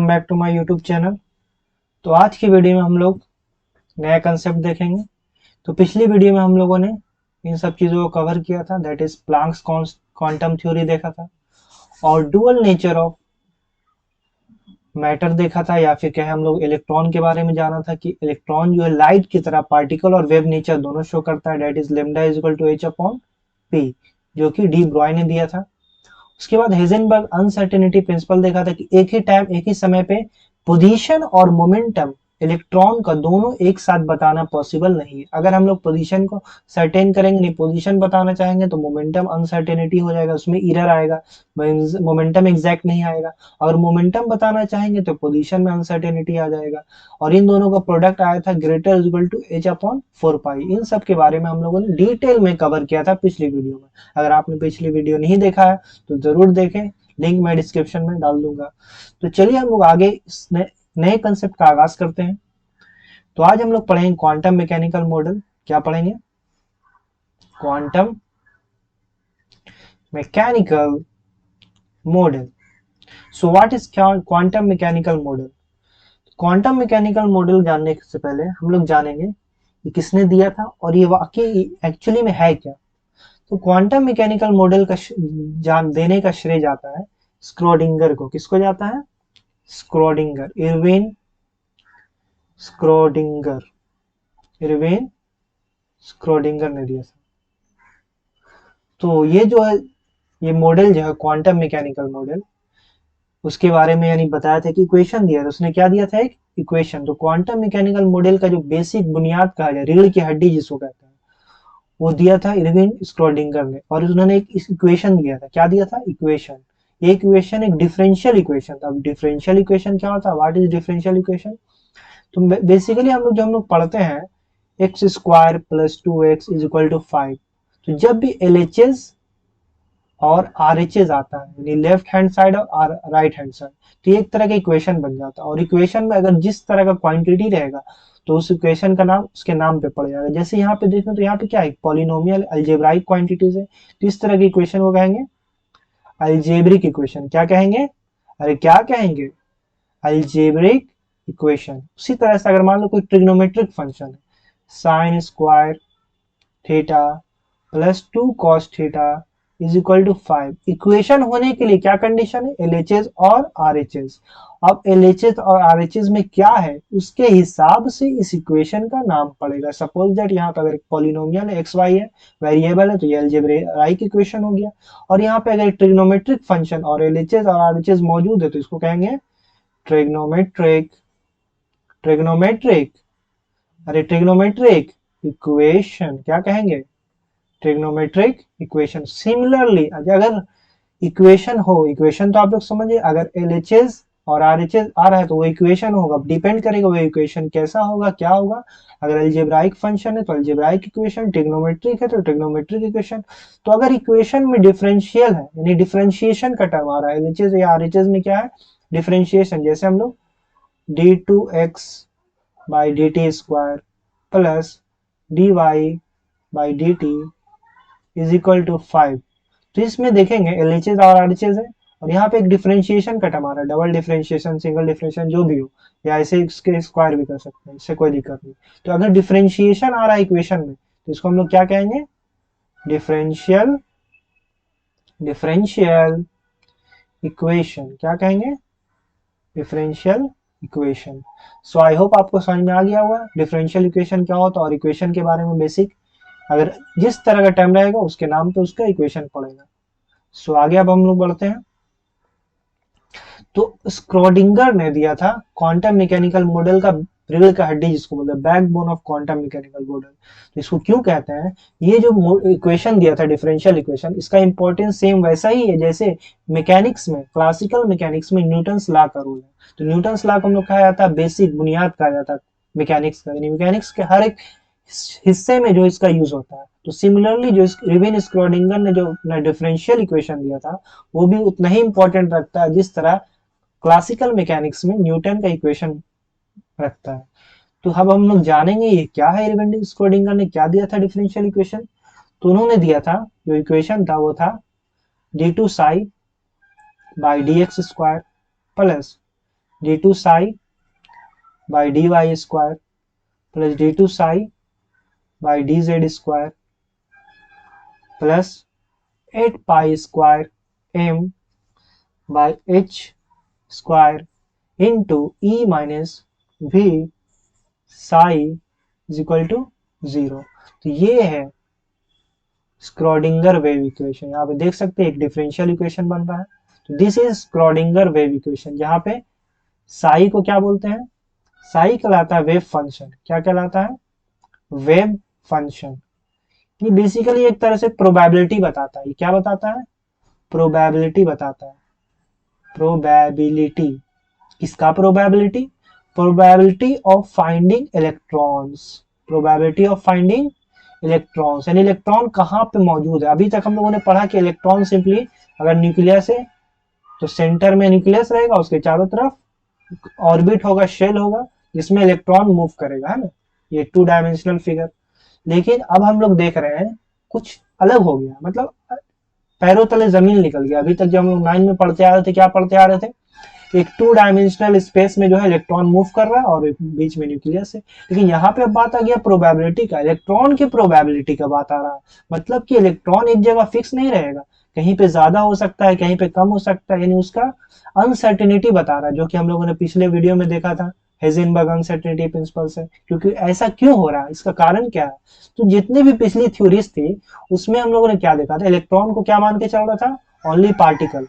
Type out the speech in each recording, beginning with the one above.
Welcome back to my YouTube channel. तो आज की वीडियो में हम लोग नया कंसेप्ट देखेंगे। तो पिछली वीडियो में हम लोगों ने इन सब चीज़ों को कवर किया था, that is Planck's quantum theory देखा था और डुअल नेचर ऑफ मैटर देखा था, या फिर कहे हम लोग इलेक्ट्रॉन के बारे में जाना था कि इलेक्ट्रॉन जो है लाइट की तरह पार्टिकल और वेव नेचर दोनों शो करता है, that is lambda is equal to H upon P, जो कि डी ब्रॉय ने दिया था। उसके बाद हेजनबर्ग अनसर्टेनिटी प्रिंसिपल देखा था कि एक ही टाइम एक ही समय पे पोजीशन और मोमेंटम इलेक्ट्रॉन का दोनों एक साथ बताना पॉसिबल नहीं है। अगर हम लोग पोजीशन को सर्टेन करेंगे, नहीं पोजीशन बताना चाहेंगे तो मोमेंटम अनसर्टेनिटी हो जाएगा, उसमें एरर आएगा, मोमेंटम एग्जैक्ट नहीं आएगा। अगर मोमेंटम बताना चाहेंगे तो पोजीशन में अनसर्टेनिटी आ जाएगा। और इन दोनों का प्रोडक्ट आया था greater equal to H upon 4 pi. इन सब के बारे में हम लोगों ने डिटेल में कवर किया था पिछली वीडियो में। अगर आपने पिछली वीडियो नहीं देखा है तो जरूर देखें, लिंक मैं डिस्क्रिप्शन में डाल दूंगा। तो चलिए हम लोग आगे इस नए कंसेप्ट का आगाज करते हैं। तो आज हम लोग पढ़ेंगे क्वांटम मैकेनिकल मॉडल। क्या पढ़ेंगे? Quantum mechanical model. So what is quantum mechanical model? Quantum mechanical model जानने से पहले हम लोग जानेंगे कि किसने दिया था और ये वाकई एक्चुअली में है क्या। तो क्वांटम मैकेनिकल मॉडल का जान देने का श्रेय जाता है स्क्रोडिंगर को। किसको जाता है? Schrödinger, Irwin Schrödinger, Irwin Schrödinger ने दिया था। तो ये जो है, ये मॉडल जो है क्वांटम मैकेनिकल मॉडल, उसके बारे में यानी बताया था कि इक्वेशन दिया था। उसने क्या दिया था? एक इक्वेशन। तो क्वांटम मैकेनिकल मॉडल का जो बेसिक बुनियाद कहा जाए, रीढ़ की हड्डी जिसको कहते हैं, वो दिया था इरविन स्क्रोडिंगर ने। और उन्होंने एक इक्वेशन दिया था। क्या दिया था? इक्वेशन। ये इक्वेशन एक डिफरेंशियल इक्वेशन था। अब डिफरेंशियल इक्वेशन क्या होता है? What is differential equation? तो बेसिकली हम लोग जो हम लोग पढ़ते हैं X square plus 2x is equal to 5। तो जब भी एलएचएस और आरएचएस आता है, यानी लेफ्ट हैंड साइड और राइट हैंड साइड, तो ये एक तरह का इक्वेशन बन जाता है। और इक्वेशन में अगर जिस तरह का क्वांटिटी रहेगा तो उस इक्वेशन का नाम उसके नाम पे पड़ जाएगा। जैसे यहाँ पे देखें तो यहाँ पे क्या है? पॉलिनोमियल अलजेब्राइक क्वांटिटीज है। तो इस तरह की इक्वेशन को कहेंगे अलजेब्रिक इक्वेशन। क्या कहेंगे? अरे क्या कहेंगे? Algebraic equation. उसी तरह से अगर मान लो कोई ट्रिग्नोमेट्रिक फंक्शन है, sine square theta plus 2 cos theta is equal to 5। Equation होने के लिए क्या कंडीशन है? एलएचएस और आरएचएस। अब एलएचएस और आरएचएस में क्या है उसके हिसाब से इस इक्वेशन का नाम पड़ेगा। सपोज दैट यहाँ पे अगर पॉलिनोमियल एक्स वाई है, वेरिएबल है, तो ये अलजेब्रिक इक्वेशन हो गया। और यहाँ पे अगर ट्रिग्नोमेट्रिक फंक्शन और एलएचएस और आरएचएस मौजूद है तो इसको कहेंगे ट्रिग्नोमेट्रिक, ट्रिग्नोमेट्रिक, अरे ट्रिग्नोमेट्रिक इक्वेशन। क्या कहेंगे? Trigonometric equation. सिमिलरली अगर इक्वेशन हो, इक्वेशन तो आप लोग समझिए, अगर एलएचएस और आरएचएस आ रहा है तो वो इक्वेशन होगा। डिपेंड करेगा वो इक्वेशन कैसा होगा, क्या होगा। अगर अलजेब्राइक फंक्शन है तो अलजेब्राइक इक्वेशन, ट्रिग्नोमेट्रिक है तो ट्रिग्नोमेट्रिक इक्वेशन। तो अगर इक्वेशन में डिफरेंशियल है, यानी डिफरेंशिएशन का टर्म आ रहा है एलएचएस या आरएचएस में, क्या है? डिफरेंशिएशन। जैसे हम लोग d2x by D T square plus dy by D T is equal to 5। तो इसमें देखेंगे एलएचएस और आरएचएस है और यहाँ पे एक डिफरेंशिएशन का टर्म आ रहा है, डबल डिफरेंशिएशन, सिंगल डिफरेंशिएशन, जो भी हो, या ऐसे इसके स्क्वायर भी कर सकते हैं, इससे कोई दिक्कत नहीं। तो अगर डिफरेंशिएशन आ रहा है इक्वेशन में तो इसको हम लोग क्या कहेंगे? Differential, differential equation. क्या कहेंगे? Differential equation. So I hope आपको समझ में आ गया होगा डिफरेंशियल इक्वेशन क्या होता है और इक्वेशन के बारे में बेसिक। अगर जिस तरह का टर्म रहेगा उसके नाम पे उसका इक्वेशन पड़ेगा। सो आगे अब हम लोग बढ़ते हैं। तो स्क्रोडिंगर ने दिया था क्वांटम मैकेनिकल मॉडल का रीढ़ का हड्डी, जिसको बोलते हैं backbone of quantum mechanical model. तो इसको क्यों कहते हैं? ये जो इक्वेशन दिया था डिफरेंशियल इक्वेशन, इसका इंपॉर्टेंस सेम वैसा ही है जैसे मैकेनिक्स में, क्लासिकल मैकेनिक्स में न्यूटन्स लॉ का रूल है। तो न्यूटन्स लॉ को हम लोग कहा जाता है बेसिक, बुनियाद कहा जाता है मैकेनिक्स का, यानी मैकेनिक्स के हर एक हिस्से में जो इसका यूज होता है। तो सिमिलरली जो इरविन स्क्रोडिंगर ने जो डिफरेंशियल इक्वेशन दिया था वो भी उतना ही इंपॉर्टेंट रखता है जिस तरह क्लासिकल मैकेनिक्स में न्यूटन का इक्वेशन रखता है। तो अब हम लोग जानेंगे ये क्या है, इरविन स्क्रोडिंगर ने क्या दिया था डिफरेंशियल इक्वेशन। तो उन्होंने दिया था, जो इक्वेशन था वो था d2 psi by D x square plus d2 psi by dy square plus d2 psi by dz square plus 8 pi square m by h square into e minus v psi is equal to 0। तो ये है स्क्रॉडिंगर wave equation. यहाँ पे देख सकते हैं एक differential equation बन रहा है। तो दिस इज स्क्रॉडिंगर वेव इक्वेशन, जहाँ पे साई को क्या बोलते हैं, साई कहलाता है वेव फंक्शन। क्या कहलाता है, वेव फंक्शन। ये बेसिकली एक तरह से प्रोबेबिलिटी बताता है। ये क्या बताता है, प्रोबेबिलिटी बताता है। प्रोबेबिलिटी किसका, probability, probability of finding electrons, probability of finding electrons, यानी इलेक्ट्रॉन कहाँ पे मौजूद है। अभी तक हम लोगों ने पढ़ा कि इलेक्ट्रॉन सिंपली अगर न्यूक्लियस है तो सेंटर में न्यूक्लियस रहेगा, उसके चारों तरफ ऑर्बिट होगा, शेल होगा, जिसमें इलेक्ट्रॉन मूव करेगा, है ना। ये 2 डायमेंशनल फिगर। लेकिन अब हम लोग देख रहे हैं कुछ अलग हो गया, मतलब पैरों तले जमीन निकल गया। अभी तक जब हम लोग 9 में पढ़ते आ रहे थे, क्या पढ़ते आ रहे थे, एक 2 डायमेंशनल स्पेस में जो है इलेक्ट्रॉन मूव कर रहा है और बीच में न्यूक्लियस है। लेकिन यहाँ पे अब बात आ गया प्रोबेबिलिटी का, इलेक्ट्रॉन की प्रोबेबिलिटी का बात आ रहा है। मतलब कि इलेक्ट्रॉन एक जगह फिक्स नहीं रहेगा, कहीं पे ज्यादा हो सकता है, कहीं पे कम हो सकता है, यानी उसका अनसर्टेनिटी बता रहा है, जो कि हम लोगों ने पिछले वीडियो में देखा था, हेजेनबर्ग अनसर्टेनिटी प्रिंसिपल से। क्योंकि ऐसा क्यों हो रहा है, इसका कारण क्या है। तो जितनी भी पिछली थ्योरीज थी उसमें हम लोगों ने क्या देखा था, इलेक्ट्रॉन को क्या मान के चल रहा था, ओनली पार्टिकल।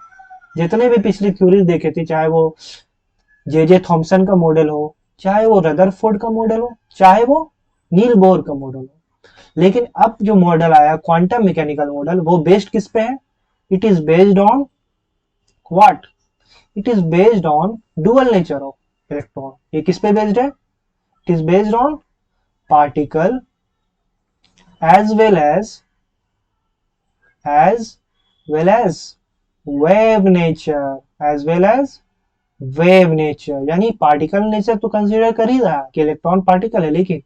जितने भी पिछली थ्योरीज देखे थे, चाहे वो जे थॉमसन का मॉडल हो, चाहे वो रदरफोर्ड का मॉडल हो, चाहे वो नील बोर का मॉडल हो, लेकिन अब जो मॉडल आया क्वांटम मैकेनिकल मॉडल, वो बेस्ड किस पे है, it is based on what, it is based on dual nature of electron. ये किस पे बेस्ड है, it is based on particle as well as wave nature, as well as wave nature. यानी particle nature तो consider कर ही रहा कि electron particle है, लेकिन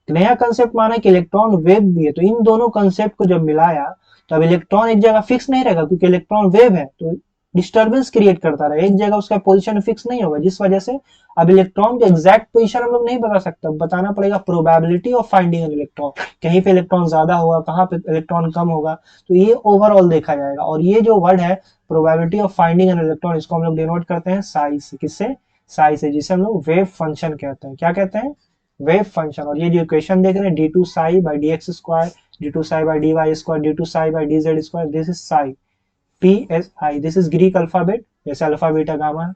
नया कंसेप्ट माना कि इलेक्ट्रॉन वेव भी है। तो इन दोनों कंसेप्ट को जब मिलाया तो अब इलेक्ट्रॉन एक जगह फिक्स नहीं रहेगा, क्योंकि इलेक्ट्रॉन वेव है तो डिस्टर्बेंस क्रिएट करता रहे, एक जगह उसका पोजीशन फिक्स नहीं होगा, जिस वजह से अब इलेक्ट्रॉन का एग्जैक्ट पोजीशन हम लोग नहीं बता सकते, बताना पड़ेगा probability of finding an electron. कहीं पे इलेक्ट्रॉन ज्यादा होगा, कहाँ पे इलेक्ट्रॉन कम होगा, तो ये ओवरऑल देखा जाएगा। और ये जो वर्ड है probability of finding an electron, इसको हम लोग डिनोट करते हैं साई से। किससे, साई से, जिसे हम लोग वेव फंक्शन कहते हैं। क्या कहते हैं, वेव फंक्शन। और ये जो इक्वेशन देख रहे हैं d2 psi by dx square, d2 psi by dy square, d2 psi by dz square, this is psi, psi, this is Greek alphabet, जैसे अल्फा बीटा गामा है।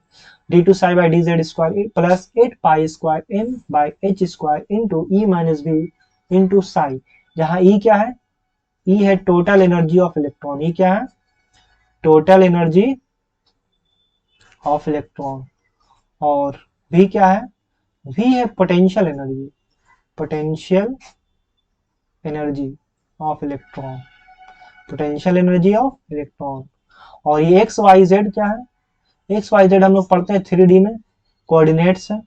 d2 psi by dz square plus 8 pi square m by h square into e minus v into psi, जहां e क्या है, e है total energy of electron. e क्या है, total energy of electron. और v क्या है, v है potential energy, potential energy of electron, potential energy of electron. और ये एक्स वाई जेड क्या है, एक्स वाई जेड हम लोग पढ़ते हैं 3D में, कोऑर्डिनेट्स है,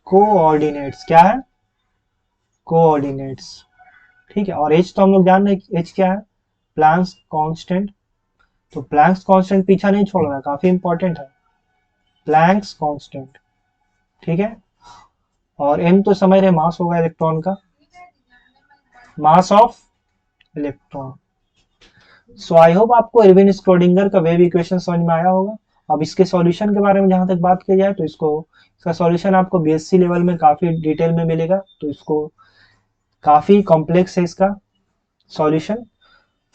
कोऑर्डिनेट्स क्या है, कोऑर्डिनेट्स, ठीक है। और एच तो हम लोग जान रहे हैं एच क्या है, प्लैंक्स कांस्टेंट। तो प्लैंक्स कांस्टेंट पीछा नहीं छोड़ रहा है, काफी इंपॉर्टेंट है, प्लैंक्स कांस्टेंट, ठीक है। और एम तो समझ रहे मास होगा इलेक्ट्रॉन का, mass of electron. So I hope आपको एरविन स्क्रोडिंगर का वेव इक्वेशन समझ में आया होगा। अब इसके सॉल्यूशन के बारे में जहां तक बात की जाए तो इसका सॉल्यूशन आपको बीएससी लेवल में काफी डिटेल में मिलेगा, तो इसको काफी कॉम्प्लेक्स है इसका सॉल्यूशन,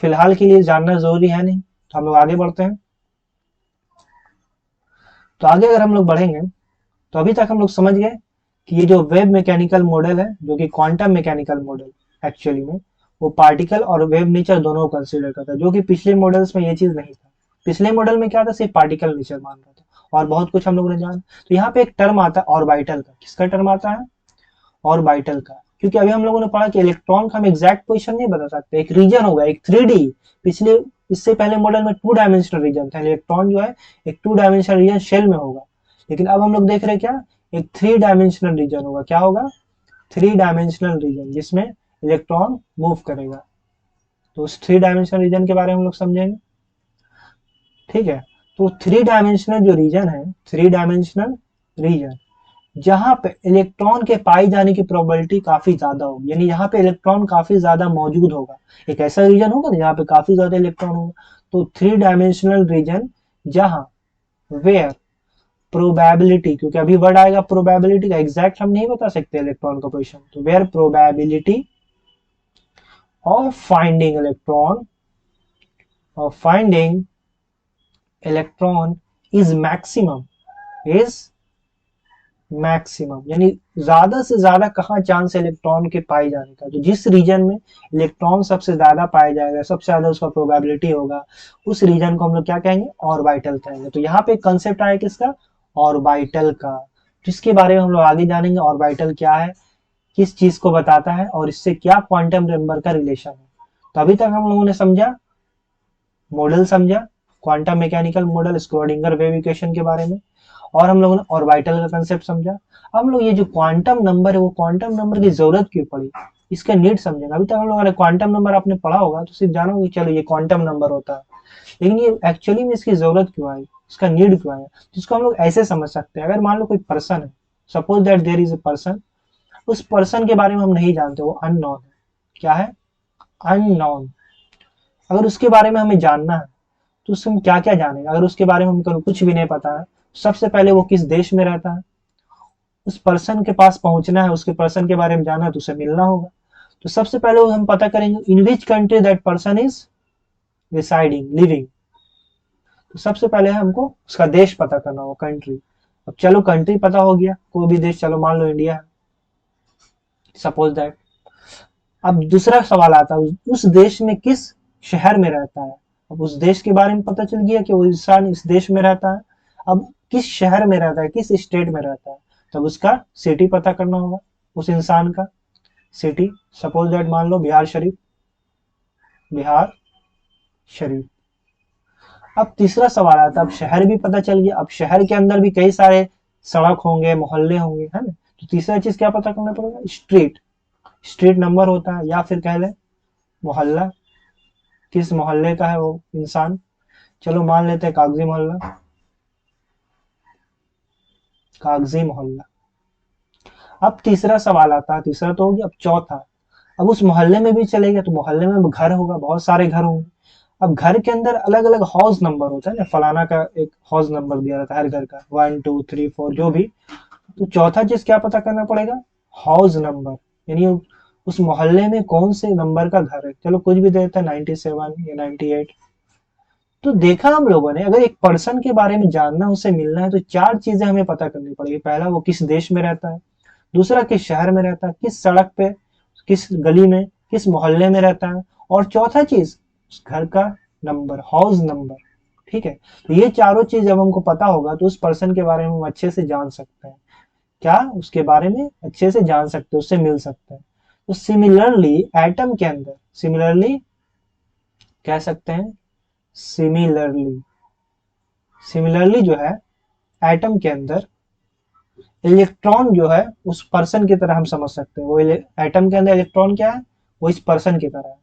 फिलहाल के लिए जानना जरूरी है नहीं। तो हम लोग आगे बढ़ते हैं। तो आगे अगर हम लोग बढ़ेंगे तो अभी तक हम लोग समझ गए कि ये जो वेव मैकेनिकल मॉडल है, जो कि क्वांटम मैकेनिकल मॉडल एक्चुअली में वो पार्टिकल और वेव नेचर दोनों को कंसीडर करता है, जो कि पिछले मॉडल्स में ये चीज नहीं था। पिछले मॉडल में क्या था, सिर्फ पार्टिकल नेचर मान रहा था और बहुत कुछ हम लोगों ने जाना। तो यहाँ पे एक टर्म आता है ऑर्बिटल का, किसका टर्म आता है, ऑर्बिटल का। क्योंकि अभी हम लोगों ने पढ़ा कि इलेक्ट्रॉन का हम एग्जैक्ट पोजिशन नहीं बता सकते, एक रीजन होगा, एक 3D। पिछले इससे पहले मॉडल में 2 डायमेंशनल रीजन था, इलेक्ट्रॉन जो है एक 2 डायमेंशनल रीजन शेल में होगा। लेकिन अब हम लोग देख रहे हैं क्या, एक 3 डायमेंशनल रीजन होगा। क्या होगा, 3 डायमेंशनल रीजन, जिसमें इलेक्ट्रॉन मूव करेगा। तो उस 3 डायमेंशनल रीजन के बारे में हम लोग समझेंगे, ठीक है। तो 3 डायमेंशनल जो रीजन है, 3 डायमेंशनल रीजन जहां पे इलेक्ट्रॉन के पाए जाने की प्रोबेबिलिटी काफी ज्यादा होगी, यानी यहाँ पे इलेक्ट्रॉन काफी ज्यादा मौजूद होगा। एक ऐसा रीजन होगा ना जहाँ पे काफी ज्यादा इलेक्ट्रॉन होगा, तो 3 डायमेंशनल रीजन जहां वेयर प्रोबेबिलिटी, क्योंकि अभी वर्ड आएगा प्रोबेबिलिटी का, एग्जैक्ट हम नहीं बता सकते इलेक्ट्रॉन का पोजिशन, तो where probability of finding electron is maximum, यानी ज्यादा से ज्यादा कहाँ चांस है इलेक्ट्रॉन के पाए जाने का, तो जिस रीजन में इलेक्ट्रॉन सबसे ज्यादा पाया जाएगा, सबसे ज्यादा उसका प्रोबेबिलिटी होगा, उस रीजन को हम लोग क्या कहेंगे, ऑर्बिटल कहेंगे। तो यहाँ पे एक कंसेप्ट आया किसका, ऑर्बिटल का, जिसके बारे में हम लोग आगे जानेंगे। ऑर्बिटल क्या है, किस चीज को बताता है, और इससे क्या क्वांटम नंबर का रिलेशन है। तो अभी तक हम लोगों ने समझा, मॉडल समझा, quantum mechanical model, Schrödinger wave equation के बारे में, और हम लोगों ने ऑर्बिटल का कंसेप्ट समझा। अब हम लोग ये जो क्वांटम नंबर है, वो क्वांटम नंबर की जरूरत क्यों पड़ी, इसका नीड समझेंगे। अभी तक हम लोग क्वांटम नंबर आपने पढ़ा होगा तो सिर्फ जाना होगा चलो ये क्वांटम नंबर होता है, लेकिन ये एक्चुअली में इसकी जरूरत क्यों आई, इसका नीड क्यों आया, जिसको हम लोग ऐसे समझ सकते हैं। अगर मान लो कोई पर्सन है, suppose that there is a person, उस पर्सन के बारे में हम नहीं जानते, वो अननोन है। क्या है, अननोन। अगर उसके बारे में हमें जानना है तो उससे हम क्या क्या जानेंगे। अगर उसके बारे में हमको कुछ भी नहीं पता है, सबसे पहले वो किस देश में रहता है, उस पर्सन के पास पहुंचना है, उसके पर्सन के बारे में जानना है तो उसे मिलना होगा। तो सबसे पहले वो हम पता करेंगे in which country that person is residing, living. तो सबसे पहले हमको उसका देश पता करना होगा, कंट्री। अब चलो कंट्री पता हो गया, कोई भी देश, चलो मान लो इंडिया है, सपोज दैट। अब दूसरा सवाल आता है उस देश में किस शहर में रहता है। अब उस देश के बारे में पता चल गया कि वो इंसान इस देश में रहता है, अब किस शहर में रहता है, किस स्टेट में रहता है, तब उसका सिटी पता करना होगा, उस इंसान का सिटी। सपोज दैट मान लो बिहार शरीफ, बिहार शरीफ। अब तीसरा सवाल आता है, अब शहर भी पता चल गया, अब शहर के अंदर भी कई सारे सड़क होंगे, मोहल्ले होंगे, है ना। तो तीसरा चीज क्या पता करना पड़ेगा, स्ट्रीट, स्ट्रीट नंबर होता है, या फिर कह ले मोहल्ला, किस मोहल्ले का है वो इंसान। चलो मान लेते हैं कागजी मोहल्ला, कागजी मोहल्ला। अब तीसरा सवाल आता है, तीसरा तो हो गया, अब चौथा, अब उस मोहल्ले में भी चलेगा तो मोहल्ले में घर होगा, बहुत सारे घर होंगे। अब घर के अंदर अलग अलग हाउस नंबर होता है ना, फलाना का एक हाउस नंबर दिया रहता है हर घर का, 1 2 3 4 जो भी। तो चौथा चीज क्या पता करना पड़ेगा, हाउस नंबर, यानी उस मोहल्ले में कौन से नंबर का घर है। चलो कुछ भी देता है 97 या 98। तो देखा हम लोगों ने, अगर एक पर्सन के बारे में जानना, उससे मिलना है, तो चार चीजें हमें पता करनी पड़ेगी। पहला, वो किस देश में रहता है। दूसरा, किस शहर में रहता है, किस सड़क पे, किस गली में, किस मोहल्ले में रहता है। और चौथा चीज, उस घर का नंबर, हाउस नंबर। ठीक है, तो ये चारों चीज जब हमको पता होगा तो उस पर्सन के बारे में हम अच्छे से जान सकते हैं। क्या, उसके बारे में अच्छे से जान सकते हैं, उससे मिल सकते हैं। तो सिमिलरली एटम के अंदर, सिमिलरली कह सकते हैं, सिमिलरली, सिमिलरली जो है एटम के अंदर इलेक्ट्रॉन जो है उस पर्सन की तरह हम समझ सकते हैं। वो एटम के अंदर इलेक्ट्रॉन क्या है, वो इस पर्सन की तरह है।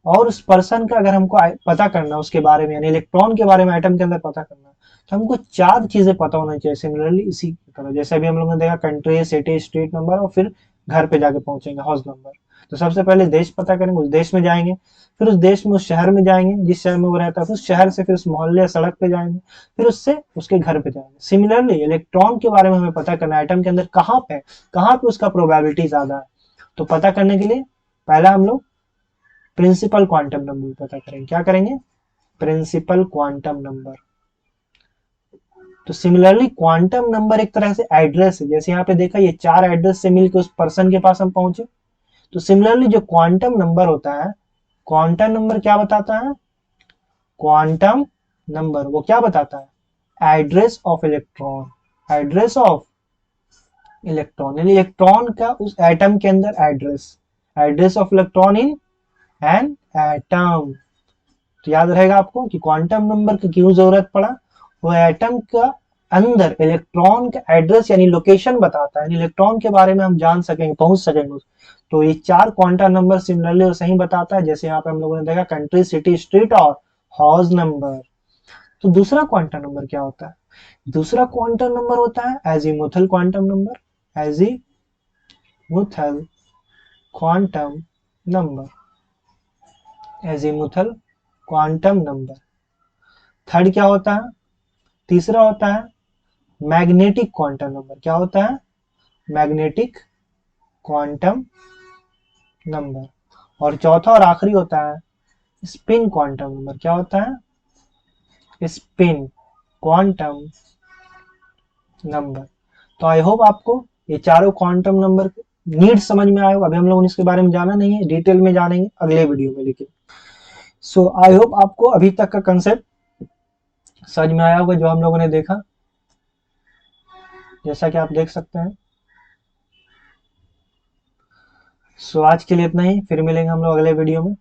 और उस पर्सन का अगर हमको पता करना उसके बारे में, यानी इलेक्ट्रॉन के बारे में एटम के अंदर पता करना, तो हमको चार चीजें पता होना चाहिए सिमिलरली इसी की तरह। जैसे अभी हम लोगों ने देखा, कंट्री, सिटी, स्ट्रीट नंबर, और फिर घर पे जाके पहुंचेंगे, हाउस नंबर। तो सबसे पहले देश पता करेंगे, उस देश में जाएंगे, फिर उस देश में उस शहर में जाएंगे जिस शहर में वो रहता है, उस शहर से फिर उस मोहल्ले या सड़क पे जाएंगे, फिर उससे उसके घर पे जाएंगे। सिमिलरली इलेक्ट्रॉन के बारे में हमें पता करना है, एटम के अंदर कहाँ पे उसका प्रोबेबिलिटी ज्यादा है। तो पता करने के लिए पहला हम लोग प्रिंसिपल क्वांटम नंबर पता करेंगे। क्या करेंगे, प्रिंसिपल क्वांटम नंबर। तो सिमिलरली क्वांटम नंबर एक तरह से एड्रेस है, जैसे यहाँ पे देखा ये चार एड्रेस से मिलकर उस पर्सन के पास हम पहुंचे। तो सिमिलरली जो क्वांटम नंबर होता है, क्वांटम नंबर क्या बताता है, क्वांटम नंबर वो क्या बताता है, address of electron, address of electron, यानी इलेक्ट्रॉन का उस एटम के अंदर address, address of electron in an atom. तो याद रहेगा आपको कि क्वांटम नंबर की क्यों जरूरत पड़ा, वो एटम का अंदर इलेक्ट्रॉन का एड्रेस यानी लोकेशन बताता है, इलेक्ट्रॉन के बारे में हम जान सकेंगे, पहुंच सकेंगे। तो ये चार क्वांटम नंबर सिमिलरली वो सही बताता है, जैसे यहाँ पे हम लोगों ने देखा कंट्री, सिटी, स्ट्रीट और हाउस नंबर। तो दूसरा क्वांटम नंबर क्या होता है, दूसरा क्वांटम नंबर होता है azimuthal quantum number, azimuthal quantum number, azimuthal quantum number. Third क्या होता है? तीसरा होता है मैग्नेटिक क्वांटम नंबर। क्या होता है? Magnetic quantum number. और चौथा और आखिरी होता है स्पिन क्वांटम नंबर। क्या होता है? Spin quantum number. तो आई होप आपको ये चारों क्वांटम नंबर नीड समझ में आए। अभी हम लोगों ने इसके बारे में जाना नहीं है, डिटेल में जानेंगे अगले वीडियो में। लेकिन सो आई होप आपको अभी तक का कंसेप्ट समझ में आया होगा जो हम लोगों ने देखा, जैसा कि आप देख सकते हैं। सो आज के लिए इतना ही, फिर मिलेंगे हम लोग अगले वीडियो में।